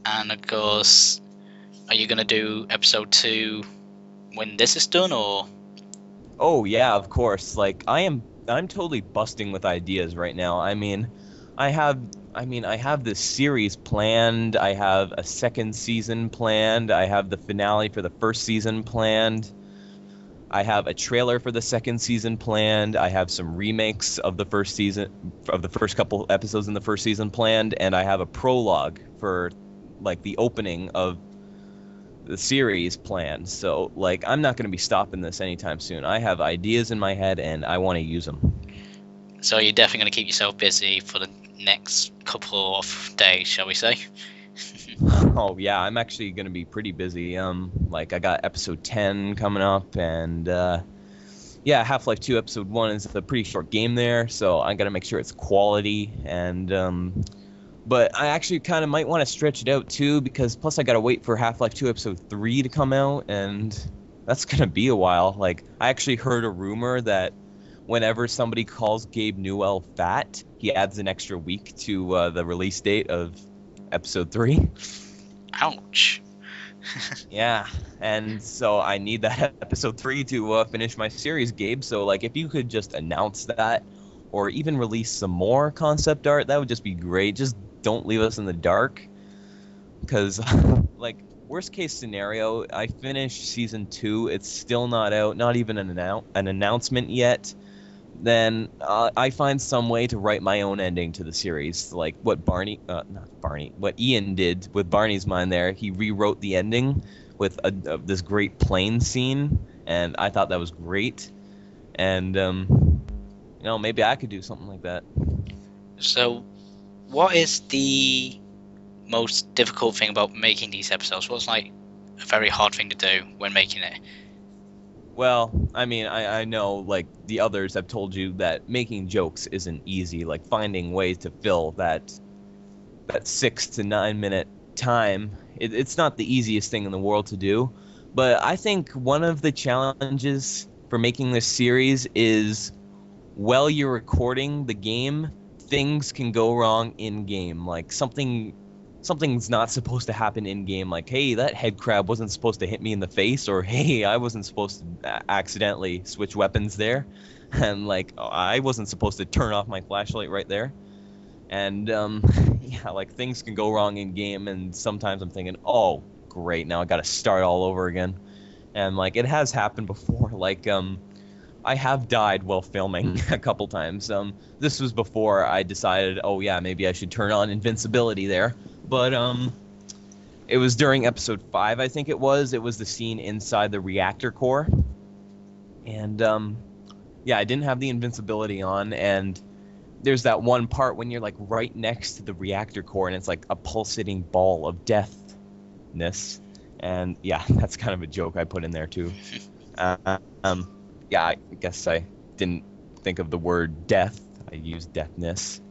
And of course, are you going to do episode 2 when this is done, or? Oh yeah, of course. Like I'm totally busting with ideas right now. I have I have this series planned. I have a second season planned. I have the finale for the first season planned. I have a trailer for the second season planned. I have some remakes of the first season of the first couple episodes in the first season planned, and I have a prologue for like the opening of the series planned. So like I'm not going to be stopping this anytime soon. I have ideas in my head and I want to use them. So you're definitely going to keep yourself busy for the next couple of days, shall we say? Oh yeah, I'm actually going to be pretty busy. Like I got episode 10 coming up and yeah, Half-Life 2 episode 1 is a pretty short game there, so I got to make sure it's quality and but I actually kind of might want to stretch it out too because plus I got to wait for Half-Life 2 episode 3 to come out and that's going to be a while. Like I actually heard a rumor that whenever somebody calls Gabe Newell fat, he adds an extra week to the release date of episode 3. Ouch. Yeah, and so I need that episode 3 to finish my series, Gabe. So, like, if you could just announce that or even release some more concept art, that would just be great. Just don't leave us in the dark. Because, like, worst case scenario, I finish season 2, it's still not out, not even an announcement yet. Then I find some way to write my own ending to the series, like what what Ian did with Barney's Mind there. He rewrote the ending with this great plane scene, and I thought that was great. And, maybe I could do something like that. So, what is the most difficult thing about making these episodes? What's like a very hard thing to do when making it? Well, I know, like, the others have told you that making jokes isn't easy. Like, finding ways to fill that 6 to 9 minute time, it's not the easiest thing in the world to do. But I think one of the challenges for making this series is while you're recording the game, things can go wrong in game. Like, something's not supposed to happen in game, like, hey, that head crab wasn't supposed to hit me in the face, or hey, I wasn't supposed to accidentally switch weapons there, and like I wasn't supposed to turn off my flashlight right there. And yeah, like things can go wrong in game, and sometimes I'm thinking, oh great, now I gotta start all over again. And like it has happened before. Like I have died while filming a couple times. This was before I decided, oh yeah, maybe I should turn on invincibility there. But it was during episode 5, I think it was. It was the scene inside the reactor core. And yeah, I didn't have the invincibility on, and there's that one part when you're like right next to the reactor core and it's like a pulsating ball of deathness. And yeah, that's kind of a joke I put in there too. Yeah, I guess I didn't think of the word death. I used deathness.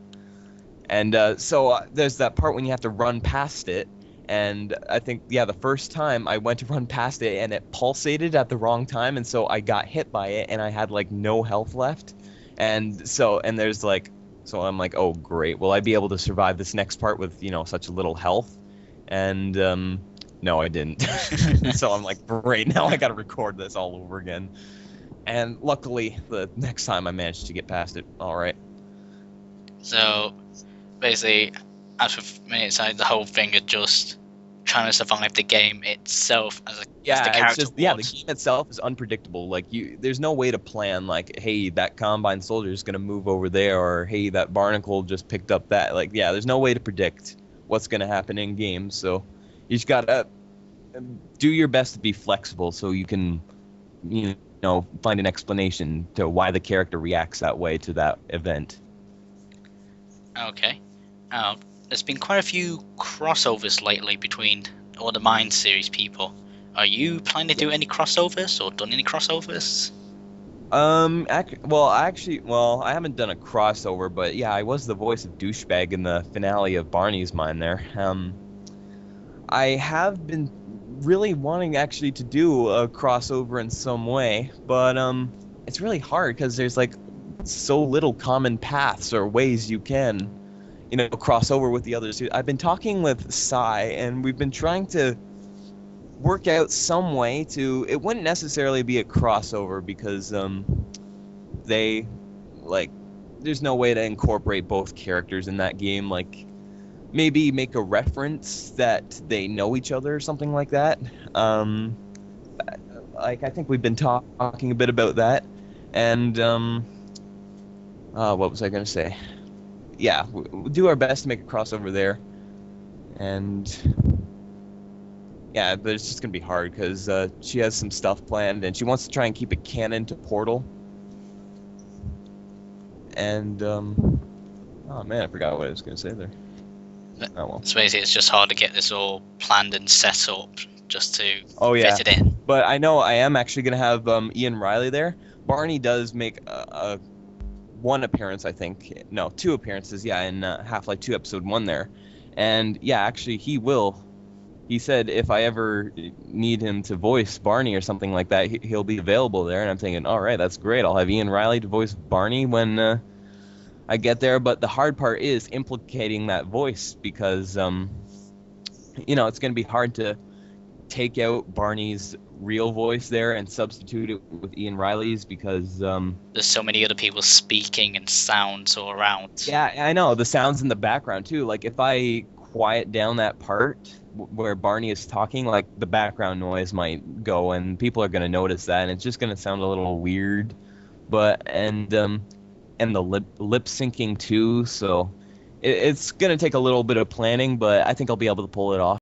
And so there's that part when you have to run past it. And I think, yeah, the first time I went to run past it and it pulsated at the wrong time. And so I got hit by it and I had like no health left. And so, and there's like, so I'm like, oh, great. Will I be able to survive this next part with, such little health? And no, I didn't. So I'm like, great. Now I got to record this all over again. And luckily, the next time I managed to get past it, all right. So, basically, as with me, it's like the whole thing of just trying to survive the game itself as the character. It's just, the game itself is unpredictable. Like there's no way to plan. Like, hey, that Combine soldier is gonna move over there, or hey, that Barnacle just picked up that. Like, yeah, there's no way to predict what's gonna happen in games. So you just gotta do your best to be flexible, so you can, find an explanation to why the character reacts that way to that event. Okay. There's been quite a few crossovers lately between all the Mind series people. Are you planning to do any crossovers or done any crossovers? I haven't done a crossover, but yeah, I was the voice of Douchebag in the finale of Barney's Mind there. I have been really wanting actually to do a crossover in some way, but it's really hard because there's like so little common paths or ways you can cross over with the others. I've been talking with Sai, and we've been trying to work out some way to. It wouldn't necessarily be a crossover because they like. There's no way to incorporate both characters in that game. Like, maybe make a reference that they know each other or something like that. Like, I think we've been talking a bit about that, and what was I gonna say? Yeah, we'll do our best to make a crossover there, and yeah, but it's just gonna be hard because she has some stuff planned, and she wants to try and keep it canon to Portal. And oh man, I forgot what I was gonna say there. Oh well. So basically, it's just hard to get this all planned and set up just to yeah. fit it in. But I know I am actually gonna have Ian Riley there. Barney does make a one appearance, I think. No, 2 appearances. Yeah, in Half-Life 2 Episode 1 there. And yeah, actually, he will. He said if I ever need him to voice Barney or something like that, he'll be available there. And I'm thinking, all right, that's great. I'll have Ian Riley to voice Barney when I get there. But the hard part is implicating that voice because, it's going to be hard to take out Barney's real voice there and substitute it with Ian Riley's because... there's so many other people speaking and sounds all around. Yeah, I know. The sounds in the background, too. Like, if I quiet down that part where Barney is talking, like, the background noise might go, and people are going to notice that, and it's just going to sound a little weird. But, and the lip syncing, too, so it's going to take a little bit of planning, but I think I'll be able to pull it off.